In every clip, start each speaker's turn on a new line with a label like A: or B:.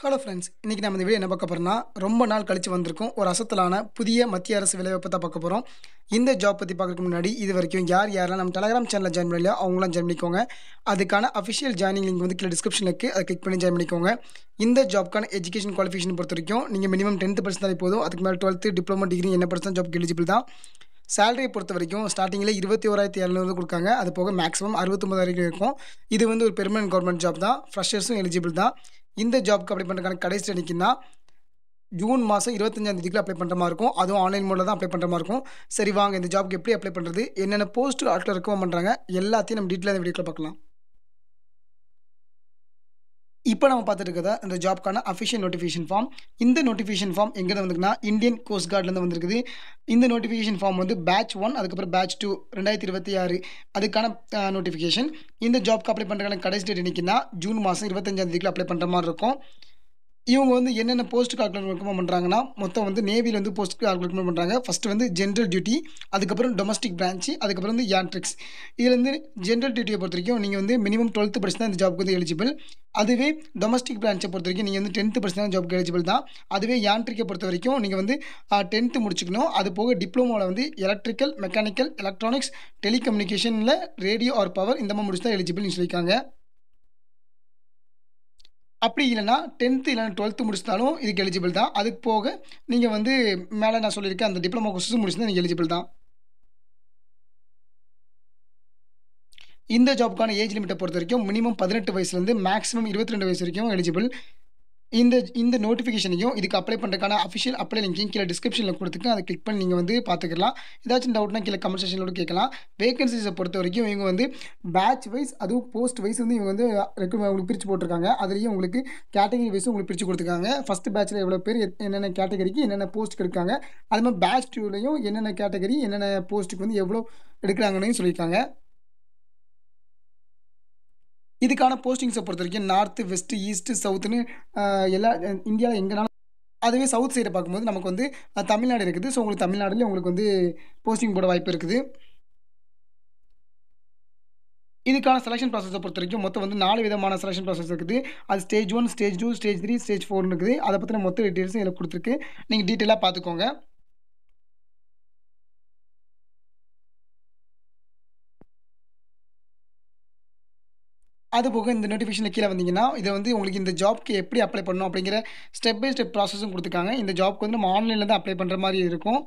A: Hello friends. இன்னைக்கு நம்ம இந்த வீடியோ என்ன பார்க்க போறோம்னா, ரொம்ப நாள் கழிச்சு வந்திருக்கும் ஒரு அசத்தலான புதிய மத்திய அரசு வேலைவாய்ப்ப தான் பார்க்க போறோம். இந்த ஜாப் பத்தி பார்க்கறதுக்கு முன்னாடி, இதுவரைக்கும் யாரெல்லாம் நம்ம டெலகிராம் சேனல்ல ஜாயின் பண்ணலையோ அவங்கலாம் ஜாயின் பண்ணிக்கோங்க. அதுக்கான அஃபிஷியல் ஜாயினிங் லிங்க் வந்து கீழ டிஸ்கிரிப்ஷன்ல இருக்கு. அத கிளிக் பண்ணி ஜாயின் பண்ணிக்கோங்க. இந்த ஜாப்க்கான எஜுகேஷன் குவாலிஃபிகேஷன் பொறுத்தவரைக்கும் நீங்க மினிமம் 10th படிச்சிருந்தாலே போதும். அதுக்கு மேல 12th டிப்ளமோ, டிகிரி என்ன படிச்சாலும் ஜாப்க்கு எலிஜிபிள் தான். சேலரிய பொறுத்தவரைக்கும் ஸ்டார்ட்டிங்ல 21,700 குடுக்காங்க. அது போக மேக்ஸிமம் 69,000 வரைக்கும் இருக்கும். இது வந்து ஒரு பெர்மனன்ட் கவர்ன்மென்ட் ஜாப் தான். ஃப்ரெஷர்ஸும் எலிஜிபிள் தான். இந்த ஜாப்க்கு அப்ளை பண்றதுக்கான கடைசி டேட் என்னைக்குன்னா, ஜூன் மாசம் 25ஆம் தேதிக்குள்ள அப்ளை பண்ற மாரி இருக்கும். அதுவும் ஆன்லைன் மோட்ல தான் அப்ளை பண்ற மாரி இருக்கும். சரி வாங்க இந்த ஜாப்க்கு எப்படி அப்ளை பண்றது? என்னென்ன போஸ்ட் ஆட்கள் ரெக்கமெண்ட் பண்றாங்க? எல்லாத்தையும் நம்ம டீட்டெயிலா இந்த வீடியோக்குள்ள பார்க்கலாம். இப்ப நம்ம பார்த்துட்டு இருக்கிறது இந்த ஜாப்க்கான அஃபிஷியல் நோட்டிஃபிகேஷன் ஃபார்ம். இந்த நோட்டிஃபிகேஷன் ஃபார்ம் எங்கேருந்து வந்திருக்குன்னா, இந்தியன் கோஸ்ட் கார்ட்லேருந்து வந்திருக்குது. இந்த நோட்டிஃபிகேஷன் ஃபார்ம் வந்து பேட்ச் 1 அதுக்கப்புறம் பேட்ச் 2 2026 அதுக்கான நோட்டிஃபிகேஷன். இந்த ஜாப்க்கு அப்ளை பண்றதுக்கான கடைசி டேட் என்னைக்குன்னா, ஜூன் மாசம் 25ஆம் தேதிக்குள்ள அப்ளை பண்ற மாரி இருக்கும். இவங்க வந்து என்னென்ன போஸ்ட்டுக்கு ஆட்கள் ரெக்கமெண்ட் பண்றாங்கன்னா, மொத்தம் வந்து நேவில வந்து போஸ்ட்டுக்கு ஆட்கள் ரெக்கமெண்ட் பண்றாங்க. ஃபர்ஸ்ட் வந்து ஜெனரல் டியூட்டி, அதுக்கப்புறம் டொமஸ்டிக் பிரான்ச், அதுக்கப்புறம் வந்து யாட்ரிக்ஸ். இதுல இருந்து ஜெனரல் டியூட்டிய பொறுத்தவரைக்கும் நீங்க வந்து மினிமம் 12th படிச்சு தான் இந்த ஜாப்க்கு வந்து எலிஜிபிள். அதுவே டொமஸ்டிக் பிரான்ச்ச பொறுத்தவரைக்கும் நீங்க வந்து 10th படிச்சு தான் ஜாப்க்கு எலிஜிபிள் தான். அதுவே யாட்ரிக்க பொறுத்தவரைக்கும் நீங்க வந்து 10th முடிச்சுக்கணும். அது போக டிப்ளமோல வந்து எலக்ட்ரிக்கல், மெக்கானிக்கல், எலக்ட்ரானிக்ஸ், டெலிகம்யூனிகேஷன்ல ரேடியோ ஆர் பவர் இந்த மாரி முடிச்சு தான் எலிஜிபிள்னு சொல்லியிருக்காங்க. அப்படி இல்லன்னா 10th இல்லன்னா 12th முடிச்சிருந்தாலும் இதுக்கு எலிஜிபிள் தான். அதுக்கு போக நீங்க வந்து மேல நான் சொல்லியிருக்கேன் அந்த டிப்ளமோ கோர்ஸஸ் முடிச்சிருந்தா நீங்க எலிஜிபிள் தான். இந்த ஜாப்க்கான ஏஜ் லிமிட்ட பொறுத்தவரைக்கும் மினிமம் 18 வயசுலேருந்து மேக்ஸிமம் 22 வயசு வரைக்கும் எலிஜிபிள். இந்த இந்த நோட்டிஃபிகேஷனையும் இதுக்கு அப்ளை பண்றதுக்கான அஃபிஷியல் அப்ளை லிங்கையும் கீழ டிஸ்கிரிப்ஷன்ல குடுத்துருக்கேன். அத கிளிக் பண்ணி நீங்க வந்து பார்த்துக்கலாம். ஏதாச்சும் டவுட்னா கீழ கமெண்ட் செக்ஷன்ல கூட கேட்கலாம். வேகன்ஸிஸ பொறுத்தவரைக்கும் இவங்க வந்து பேட்ச் வைஸ் அதுவும் போஸ்ட் வைஸ் வந்து இவங்க வந்து உங்களுக்கு பிரிச்சு போட்டுருக்காங்க. அதுலயும் உங்களுக்கு கேட்டகரி வைஸும் உங்களுக்கு பிரிச்சு குடுத்துருக்காங்க. ஃபர்ஸ்ட் பேட்ச்ல எவ்வளோ பேர் என்னென்ன கேட்டகரிக்கு என்னென்ன போஸ்ட்க்கு எடுக்காங்க. அது மாரி பேட்ச் 2லயும் என்னென்ன கேட்டகரி என்னென்ன போஸ்ட்க்கு வந்து எவ்வளோ எடுக்குறாங்கன்னு சொல்லியிருக்காங்க. இதுக்கான போஸ்டிங்ஸ பொறுத்தவரைக்கும் நார்த், வெஸ்ட், ஈஸ்ட், சவுத்ன்னு எல்லா இந்தியால எங்கனாலும் அதுவே சவுத் சைட பார்க்கும்போது நமக்கு வந்து தமிழ்நாடு இருக்குது. ஸோ உங்களுக்கு தமிழ்நாடுலயும் உங்களுக்கு வந்து போஸ்டிங் போட வாய்ப்பு இருக்குது. இதுக்கான செலக்ஷன் ப்ராசஸ பொறுத்தவரைக்கும் மொத்தம் வந்து 4 விதமான செலக்ஷன் ப்ராசஸ் இருக்குது. அது ஸ்டேஜ் 1, ஸ்டேஜ் 2, ஸ்டேஜ் 3, ஸ்டேஜ் 4ன்னு இருக்குது. அத பத்தின மொத்த டீட்டெயில்ஸும் இதுல குடுத்துருக்கு. நீங்க டீட்டெயிலா பார்த்துக்கோங்க. அதுபோக இந்த நோட்டிஃபிகேஷன்ல கீழ வந்தீங்கன்னா, இத வந்து உங்களுக்கு இந்த ஜாப்க்கு எப்படி அப்ளை பண்ணணும் அப்படிங்கிற ஸ்டெப் பை ஸ்டெப் ப்ராசஸும் குடுத்துருக்காங்க. இந்த ஜாப்க்கு வந்து நம்ம ஆன்லைன்ல தான் அப்ளை பண்ற மாரி இருக்கும்.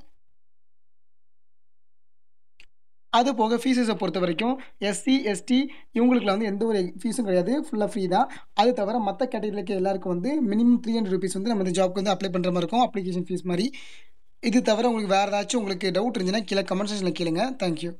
A: அதுபோக ஃபீஸஸ பொறுத்தவரைக்கும் எஸ்சி, எஸ்டி இவங்களுக்குலாம் வந்து எந்த ஒரு ஃபீஸும் கிடையாது. ஃபுல்லா ஃப்ரீ தான். அது தவிர மத்த கேட்டகரில இருக்க எல்லாருக்கும் வந்து மினிமம் ₹300 வந்து நம்ம இந்த ஜாப்க்கு வந்து அப்ளை பண்ற மாரி இருக்கும். அப்ளிகேஷன் ஃபீஸ் மாரி. இது தவிர உங்களுக்கு வேற ஏதாச்சும் உங்களுக்கு டவுட் இருந்துச்சுன்னா கீழ கமெண்ட் செக்ஷன்ல கேளுங்க. Thank you.